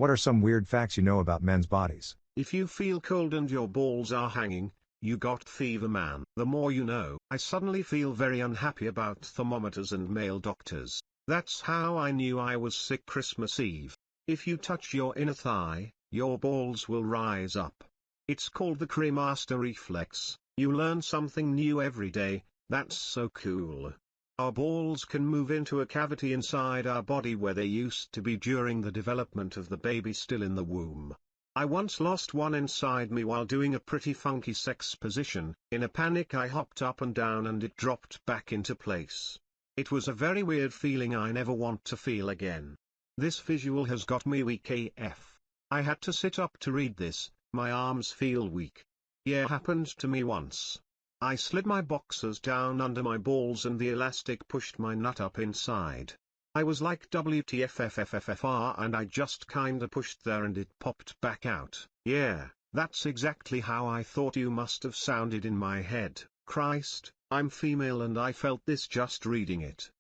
What are some weird facts you know about men's bodies? If you feel cold and your balls are hanging, you got fever, man. The more you know. I suddenly feel very unhappy about thermometers and male doctors. That's how I knew I was sick Christmas Eve. If you touch your inner thigh, your balls will rise up. It's called the cremaster reflex. You learn something new every day. That's so cool. Our balls can move into a cavity inside our body where they used to be during the development of the baby still in the womb. I once lost one inside me while doing a pretty funky sex position. In a panic I hopped up and down and it dropped back into place. It was a very weird feeling I never want to feel again. This visual has got me weak AF. I had to sit up to read this, my arms feel weak. Yeah, happened to me once. I slid my boxers down under my balls and the elastic pushed my nut up inside. I was like WTFFFFFR and I just kinda pushed there and it popped back out. Yeah, that's exactly how I thought you must have sounded in my head. Christ, I'm female and I felt this just reading it.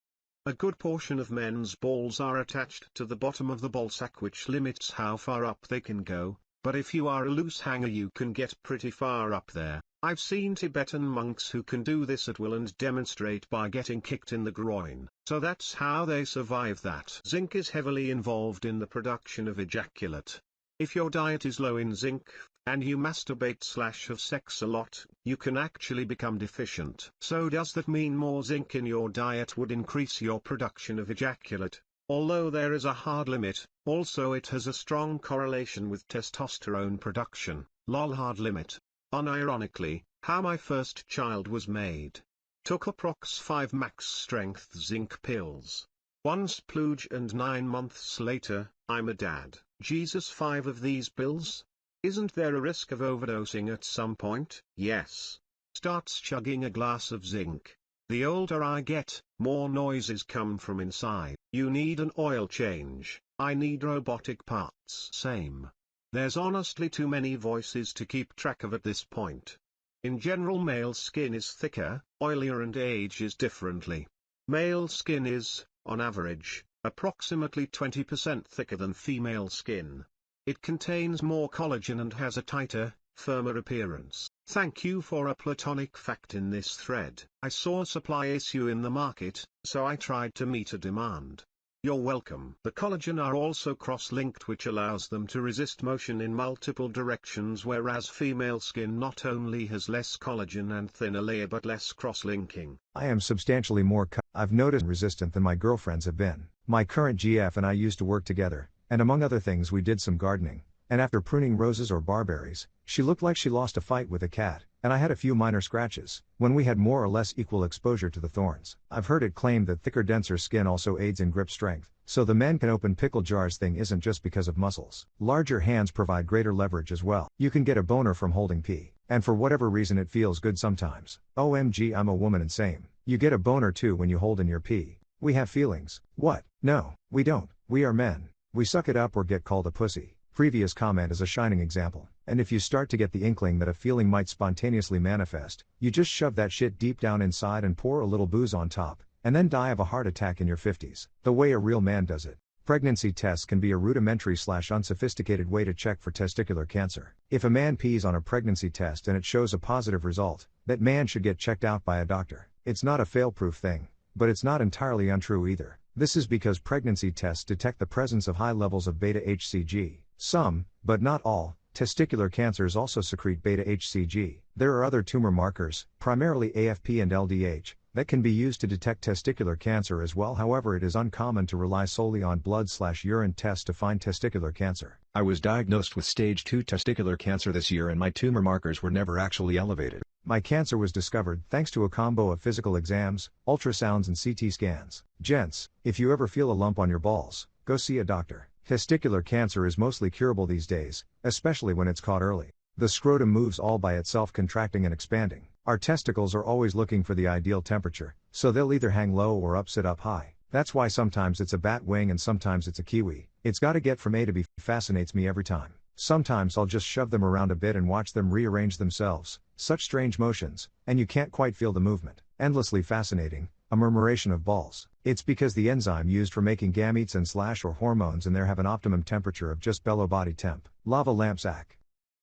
A good portion of men's balls are attached to the bottom of the ballsack, which limits how far up they can go, but if you are a loose hanger you can get pretty far up there. I've seen Tibetan monks who can do this at will and demonstrate by getting kicked in the groin. So that's how they survive that. Zinc is heavily involved in the production of ejaculate. If your diet is low in zinc, and you masturbate/have sex a lot, you can actually become deficient. So does that mean more zinc in your diet would increase your production of ejaculate? Although there is a hard limit, also it has a strong correlation with testosterone production. Lol, hard limit. Unironically, how my first child was made. Took approx 5 max strength zinc pills. One splooge and 9 months later, I'm a dad. Jesus, 5 of these pills? Isn't there a risk of overdosing at some point? Yes. Starts chugging a glass of zinc. The older I get, more noises come from inside. You need an oil change. I need robotic parts. Same. There's honestly too many voices to keep track of at this point. In general, male skin is thicker, oilier and ages differently. Male skin is, on average, approximately 20% thicker than female skin. It contains more collagen and has a tighter, firmer appearance. Thank you for a platonic fact in this thread. I saw a supply issue in the market, so I tried to meet a demand. You're welcome. The collagen are also cross-linked, which allows them to resist motion in multiple directions, whereas female skin not only has less collagen and thinner layer but less cross-linking. I am substantially more I've noticed resistant than my girlfriends have been. My current GF and I used to work together, and among other things we did some gardening, and after pruning roses or barberries, she looked like she lost a fight with a cat, and I had a few minor scratches, when we had more or less equal exposure to the thorns. I've heard it claimed that thicker, denser skin also aids in grip strength, so the men can open pickle jars thing isn't just because of muscles. Larger hands provide greater leverage as well. You can get a boner from holding pee, and for whatever reason it feels good sometimes. OMG, I'm a woman and same. You get a boner too when you hold in your pee. We have feelings. What? No, we don't. We are men. We suck it up or get called a pussy. Previous comment is a shining example, and if you start to get the inkling that a feeling might spontaneously manifest, you just shove that shit deep down inside and pour a little booze on top, and then die of a heart attack in your 50s, the way a real man does it. Pregnancy tests can be a rudimentary/unsophisticated way to check for testicular cancer. If a man pees on a pregnancy test and it shows a positive result, that man should get checked out by a doctor. It's not a fail-proof thing, but it's not entirely untrue either. This is because pregnancy tests detect the presence of high levels of beta-HCG. Some, but not all, testicular cancers also secrete beta-HCG. There are other tumor markers, primarily AFP and LDH, that can be used to detect testicular cancer as well. However, it is uncommon to rely solely on blood/urine tests to find testicular cancer. I was diagnosed with stage 2 testicular cancer this year and my tumor markers were never actually elevated. My cancer was discovered thanks to a combo of physical exams, ultrasounds and CT scans. Gents, if you ever feel a lump on your balls, go see a doctor. Testicular cancer is mostly curable these days, especially when it's caught early. The scrotum moves all by itself, contracting and expanding. Our testicles are always looking for the ideal temperature, so they'll either hang low or sit up high. That's why sometimes it's a bat wing and sometimes it's a kiwi. It's gotta get from A to B. Fascinates me every time. Sometimes I'll just shove them around a bit and watch them rearrange themselves, such strange motions, and you can't quite feel the movement. Endlessly fascinating, a murmuration of balls. It's because the enzyme used for making gametes and or hormones in there have an optimum temperature of just below body temp. Lava lamps ack.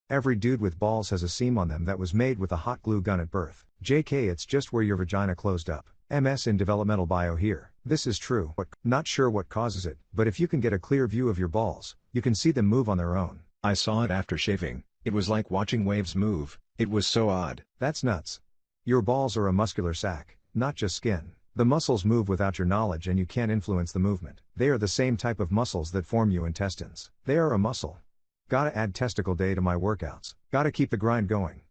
Every dude with balls has a seam on them that was made with a hot glue gun at birth. JK, it's just where your vagina closed up. MS in developmental bio here. This is true, but not sure what causes it, but if you can get a clear view of your balls, you can see them move on their own. I saw it after shaving. It was like watching waves move. It was so odd. That's nuts. Your balls are a muscular sac, not just skin. The muscles move without your knowledge and you can't influence the movement. They are the same type of muscles that form your intestines. They are a muscle. Gotta add testicle day to my workouts. Gotta keep the grind going.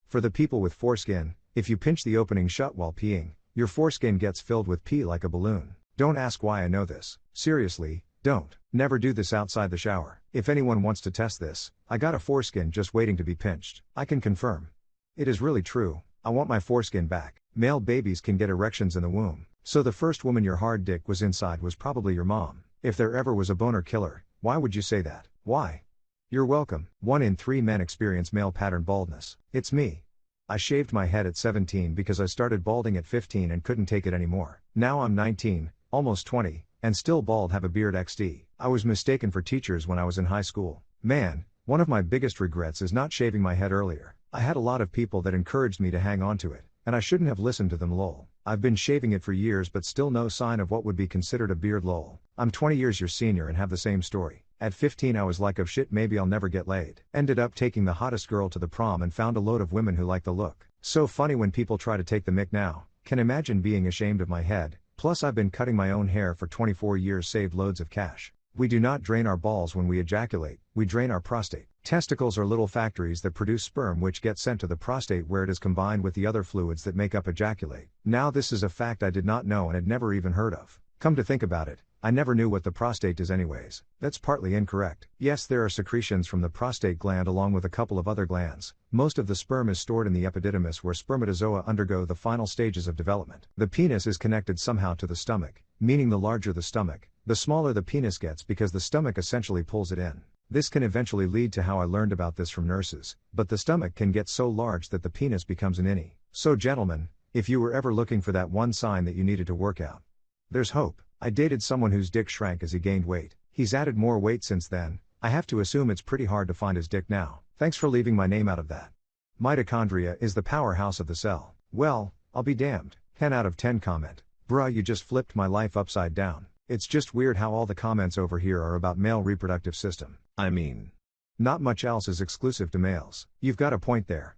For the people with foreskin, if you pinch the opening shut while peeing, your foreskin gets filled with pee like a balloon. Don't ask why I know this. Seriously, don't. Never do this outside the shower. If anyone wants to test this, I got a foreskin just waiting to be pinched. I can confirm. It is really true. I want my foreskin back. Male babies can get erections in the womb. So the first woman your hard dick was inside was probably your mom. If there ever was a boner killer, why would you say that? Why? You're welcome. 1 in 3 men experience male pattern baldness. It's me. I shaved my head at 17 because I started balding at 15 and couldn't take it anymore. Now I'm 19, almost 20, and still bald, have a beard XD. I was mistaken for teachers when I was in high school. Man, one of my biggest regrets is not shaving my head earlier. I had a lot of people that encouraged me to hang on to it, and I shouldn't have listened to them lol. I've been shaving it for years but still no sign of what would be considered a beard lol. I'm 20 years your senior and have the same story. At 15 I was like, oh shit, maybe I'll never get laid. Ended up taking the hottest girl to the prom and found a load of women who like the look. So funny when people try to take the mick now. Can imagine being ashamed of my head. Plus I've been cutting my own hair for 24 years, saved loads of cash. We do not drain our balls when we ejaculate, we drain our prostate. Testicles are little factories that produce sperm which get sent to the prostate where it is combined with the other fluids that make up ejaculate. Now this is a fact I did not know and had never even heard of. Come to think about it, I never knew what the prostate does anyways. That's partly incorrect. Yes, there are secretions from the prostate gland along with a couple of other glands. Most of the sperm is stored in the epididymis where spermatozoa undergo the final stages of development. The penis is connected somehow to the stomach, meaning the larger the stomach, the smaller the penis gets because the stomach essentially pulls it in. This can eventually lead to how I learned about this from nurses, but the stomach can get so large that the penis becomes an innie. So gentlemen, if you were ever looking for that one sign that you needed to work out, there's hope. I dated someone whose dick shrank as he gained weight. He's added more weight since then. I have to assume it's pretty hard to find his dick now. Thanks for leaving my name out of that. Mitochondria is the powerhouse of the cell. Well, I'll be damned. 10 out of 10 comment. Bruh, you just flipped my life upside down. It's just weird how all the comments over here are about male reproductive system. I mean, not much else is exclusive to males. You've got a point there.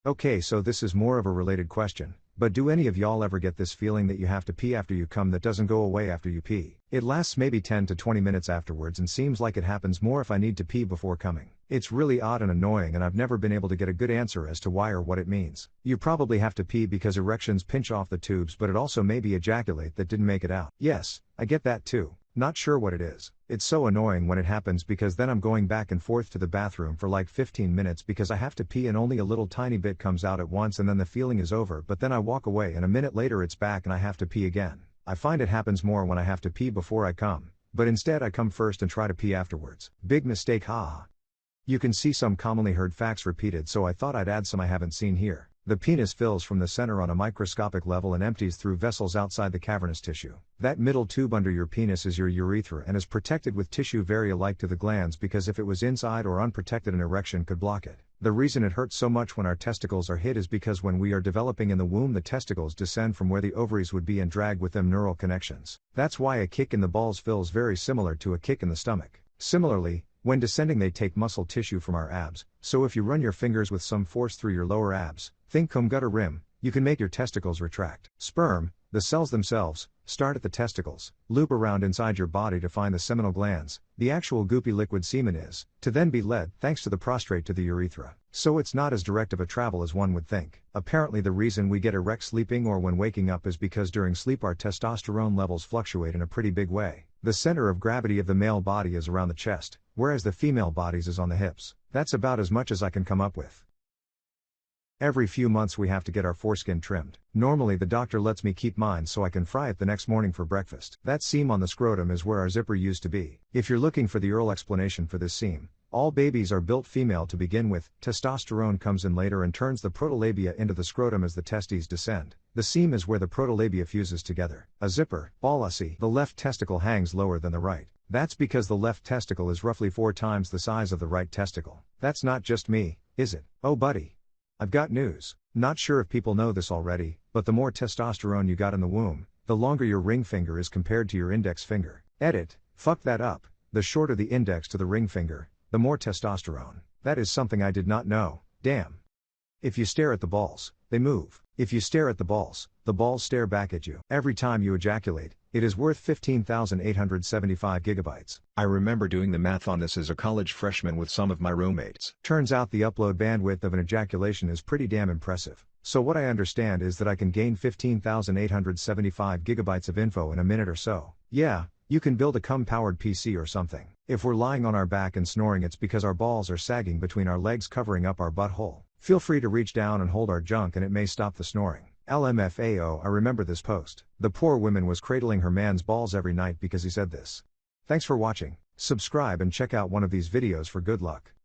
Okay, so this is more of a related question. But do any of y'all ever get this feeling that you have to pee after you come that doesn't go away after you pee? It lasts maybe 10 to 20 minutes afterwards and seems like it happens more if I need to pee before coming. It's really odd and annoying and I've never been able to get a good answer as to why or what it means. You probably have to pee because erections pinch off the tubes, but it also may be ejaculate that didn't make it out. Yes, I get that too. Not sure what it is. It's so annoying when it happens because then I'm going back and forth to the bathroom for like 15 minutes because I have to pee and only a little tiny bit comes out at once and then the feeling is over, but then I walk away and a minute later it's back and I have to pee again. I find it happens more when I have to pee before I come, but instead I come first and try to pee afterwards. Big mistake, haha. You can see some commonly heard facts repeated, so I thought I'd add some I haven't seen here. The penis fills from the center on a microscopic level and empties through vessels outside the cavernous tissue. That middle tube under your penis is your urethra and is protected with tissue very alike to the glands because if it was inside or unprotected an erection could block it. The reason it hurts so much when our testicles are hit is because when we are developing in the womb the testicles descend from where the ovaries would be and drag with them neural connections. That's why a kick in the balls feels very similar to a kick in the stomach. Similarly, when descending they take muscle tissue from our abs, so if you run your fingers with some force through your lower abs, think comb gutter rim, you can make your testicles retract. Sperm, the cells themselves, start at the testicles, loop around inside your body to find the seminal glands, the actual goopy liquid semen is, to then be led, thanks to the prostate, to the urethra. So it's not as direct of a travel as one would think. Apparently the reason we get erect sleeping or when waking up is because during sleep our testosterone levels fluctuate in a pretty big way. The center of gravity of the male body is around the chest, whereas the female body's is on the hips. That's about as much as I can come up with. Every few months we have to get our foreskin trimmed. Normally the doctor lets me keep mine so I can fry it the next morning for breakfast. That seam on the scrotum is where our zipper used to be. If you're looking for the Earl explanation for this seam, All babies are built female to begin with, testosterone comes in later and turns the protolabia into the scrotum as the testes descend. The seam is where the protolabia fuses together. A zipper, ballasy, the left testicle hangs lower than the right. That's because the left testicle is roughly 4 times the size of the right testicle. That's not just me, is it? Oh buddy. I've got news. Not sure if people know this already, but the more testosterone you got in the womb, the longer your ring finger is compared to your index finger. Edit, fuck that up. The shorter the index to the ring finger, the more testosterone. That is something I did not know, damn. If you stare at the balls, they move. If you stare at the balls stare back at you. Every time you ejaculate, it is worth 15,875 gigabytes. I remember doing the math on this as a college freshman with some of my roommates. Turns out the upload bandwidth of an ejaculation is pretty damn impressive. So what I understand is that I can gain 15,875 gigabytes of info in a minute or so. Yeah, you can build a cum-powered PC or something. If we're lying on our back and snoring, it's because our balls are sagging between our legs covering up our butthole. Feel free to reach down and hold our junk and it may stop the snoring. LMFAO, I remember this post. The poor woman was cradling her man's balls every night because he said this. Thanks for watching. Subscribe and check out one of these videos for good luck.